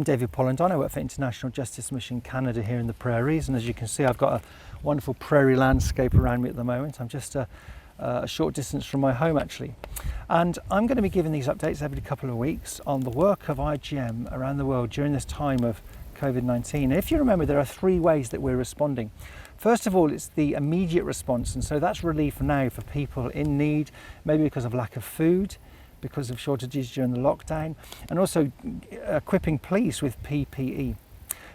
David Pollandon. I work for International Justice Mission Canada here in the Prairies, and as you can see, I've got a wonderful prairie landscape around me at the moment. I'm just a short distance from my home actually, and I'm going to be giving these updates every couple of weeks on the work of IJM around the world during this time of COVID-19. If you remember, there are three ways that we're responding. First of all, it's the immediate response, and so that's relief now for people in need, maybe because of lack of food, because of shortages during the lockdown, and also equipping police with PPE.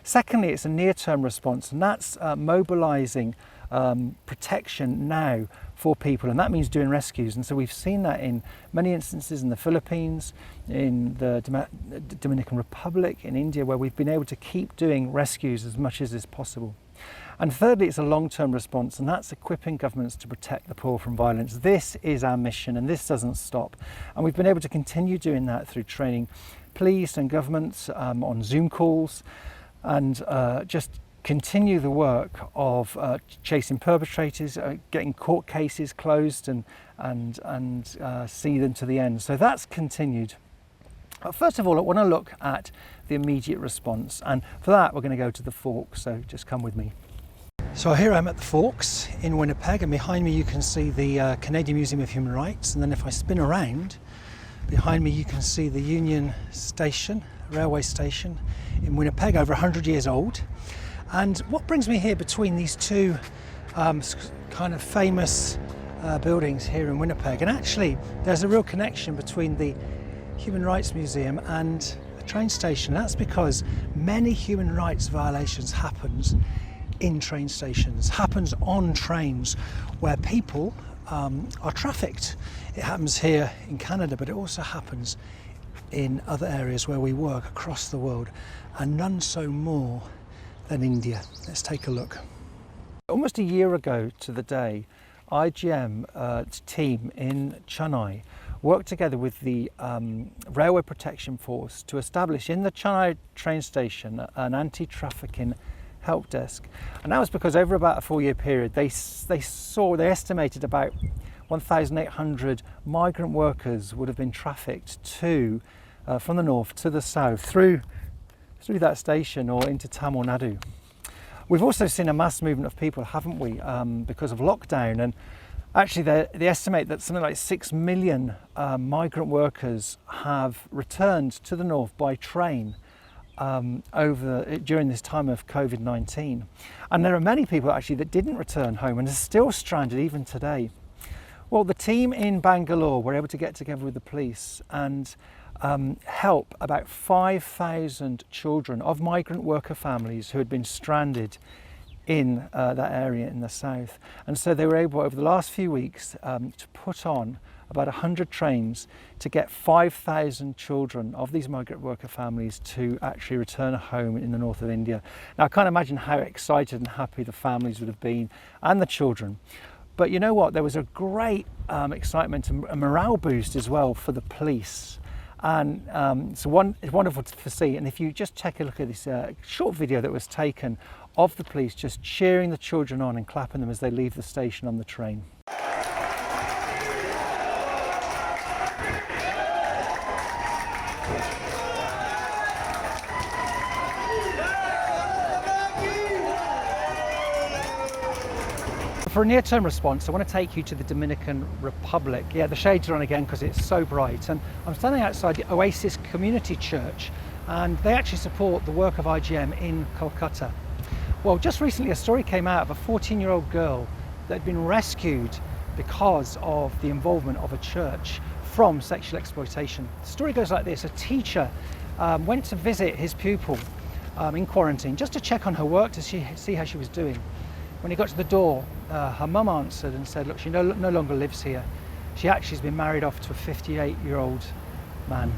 Secondly, it's a near-term response, and that's mobilising protection now for people, and that means doing rescues. And so we've seen that in many instances in the Philippines, in the Dominican Republic, in India, where we've been able to keep doing rescues as much as is possible. And thirdly, it's a long-term response, and that's equipping governments to protect the poor from violence. This is our mission, and this doesn't stop. And we've been able to continue doing that through training police and governments on Zoom calls, and just continue the work of chasing perpetrators, getting court cases closed, and see them to the end. So that's continued. First of all, I want to look at the immediate response, and for that we're going to go to the Forks, so just come with me. So here I'm at the Forks in Winnipeg, and behind me you can see the Canadian Museum of Human Rights, and then if I spin around, behind me you can see the Union Station, railway station in Winnipeg, over 100 years old. And what brings me here between these two kind of famous buildings here in Winnipeg, and actually there's a real connection between the Human Rights Museum and a train station. That's because many human rights violations happens in train stations, happens on trains where people are trafficked. It happens here in Canada, but it also happens in other areas where we work across the world, and none so more than India. Let's take a look. Almost a year ago to the day, IJM team in Chennai worked together with the Railway Protection Force to establish in the Chennai train station an anti-trafficking help desk. And that was because over about a 4-year period they estimated about 1,800 migrant workers would have been trafficked to from the north to the south through that station or into Tamil Nadu. We've also seen a mass movement of people, haven't we, because of lockdown, and actually they estimate that something like 6 million migrant workers have returned to the north by train during this time of COVID-19. And there are many people actually that didn't return home and are still stranded even today. Well, the team in Bangalore were able to get together with the police and help about 5,000 children of migrant worker families who had been stranded in that area in the south. And so they were able over the last few weeks to put on about 100 trains to get 5,000 children of these migrant worker families to actually return home in the north of India. Now I can't imagine how excited and happy the families would have been and the children. But you know what, there was a great excitement and a morale boost as well for the police. And it's wonderful to see. And if you just take a look at this short video that was taken of the police just cheering the children on and clapping them as they leave the station on the train. For a near-term response, I want to take you to the Dominican Republic. Yeah, the shades are on again because it's so bright. And I'm standing outside the Oasis Community Church, and they actually support the work of IJM in Kolkata. Well, just recently a story came out of a 14-year-old girl that had been rescued because of the involvement of a church from sexual exploitation. The story goes like this. A teacher went to visit his pupil in quarantine just to check on her work to see how she was doing. When he got to the door, her mum answered and said, look, she no longer lives here. She actually has been married off to a 58-year-old man.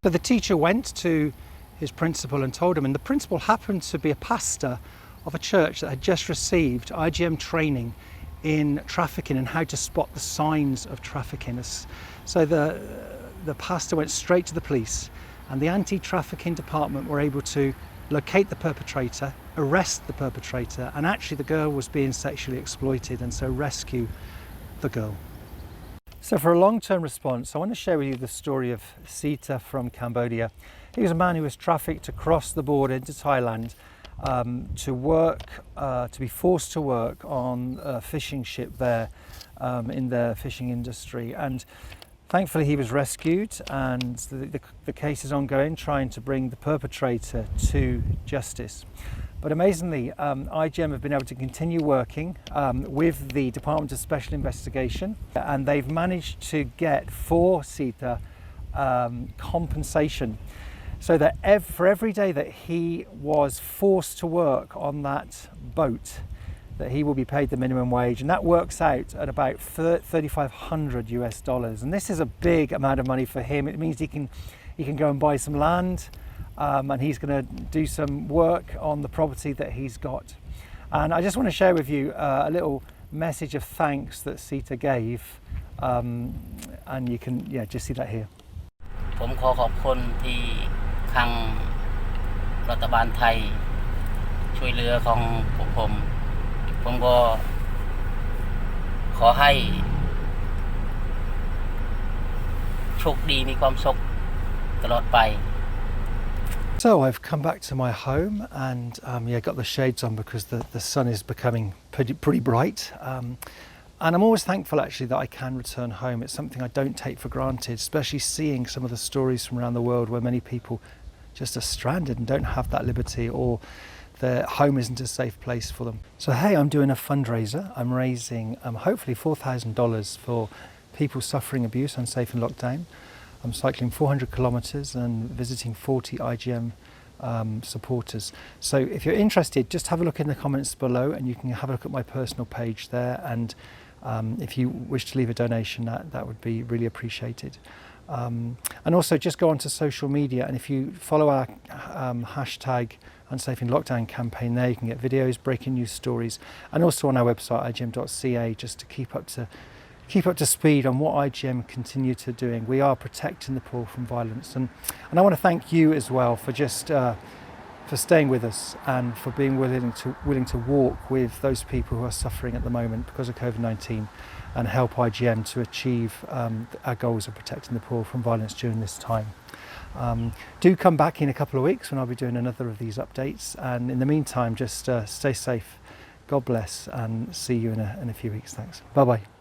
So the teacher went to his principal and told him, and the principal happened to be a pastor of a church that had just received IJM training in trafficking and how to spot the signs of trafficking. So the pastor went straight to the police, and the anti-trafficking department were able to locate the perpetrator, arrest the perpetrator, and actually the girl was being sexually exploited, and so rescue the girl. So for a long-term response, I want to share with you the story of Sita from Cambodia. He was a man who was trafficked across the border into Thailand to work, to be forced to work on a fishing ship there in the fishing industry. And thankfully he was rescued, and the case is ongoing, trying to bring the perpetrator to justice. But amazingly, IJM have been able to continue working with the Department of Special Investigation, and they've managed to get for Sita compensation, so that for every day that he was forced to work on that boat, that he will be paid the minimum wage, and that works out at about $3,500 US. And this is a big amount of money for him. It means he can go and buy some land, and he's going to do some work on the property that he's got. And I just want to share with you a little message of thanks that Sita gave, and you can just see that here. ผมขอขอบคุณที่ทางรัฐบาลไทยช่วยเหลือของผมก็ขอให้โชคดีมีความสุขตลอดไป So I've come back to my home, and got the shades on because the sun is becoming pretty bright. And I'm always thankful actually that I can return home. It's something I don't take for granted, especially seeing some of the stories from around the world where many people just are stranded and don't have that liberty, or their home isn't a safe place for them. So hey, I'm doing a fundraiser. I'm raising hopefully $4,000 for people suffering abuse, unsafe in lockdown. I'm cycling 400 kilometres and visiting 40 IJM supporters. So if you're interested, just have a look in the comments below, and you can have a look at my personal page there, and if you wish to leave a donation, that would be really appreciated. And also just go onto social media, and if you follow our hashtag Unsafe in Lockdown campaign there, you can get videos, breaking news stories, and also on our website ijm.ca, just to keep up to speed on what IJM continue to doing. We are protecting the poor from violence, and I want to thank you as well for just for staying with us and for being willing to walk with those people who are suffering at the moment because of COVID-19, and help IJM to achieve our goals of protecting the poor from violence during this time. Do come back in a couple of weeks when I'll be doing another of these updates, and in the meantime just stay safe, God bless, and see you in a few weeks. Thanks. Bye bye.